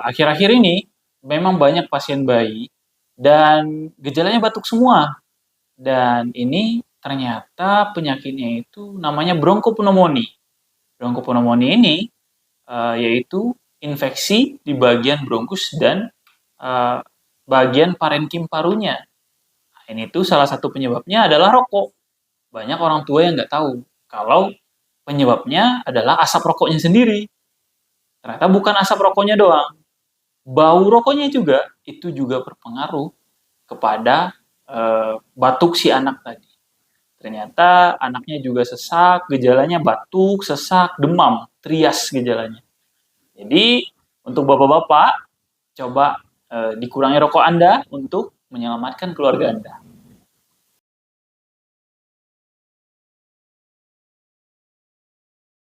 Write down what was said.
Akhir-akhir ini memang banyak pasien bayi dan gejalanya batuk semua. Dan ini ternyata penyakitnya itu namanya bronkopneumonia. Bronkopneumonia ini yaitu infeksi di bagian bronkus dan eh, bagian parenkim parunya. Nah, ini tuh salah satu penyebabnya adalah rokok. Banyak orang tua yang nggak tahu kalau penyebabnya adalah asap rokoknya sendiri. Ternyata bukan asap rokoknya doang, bau rokoknya juga itu juga berpengaruh kepada batuk si anak tadi. Ternyata anaknya juga sesak, gejalanya batuk, sesak, demam, trias gejalanya. Jadi untuk bapak-bapak coba dikurangi rokok Anda untuk menyelamatkan keluarga Anda.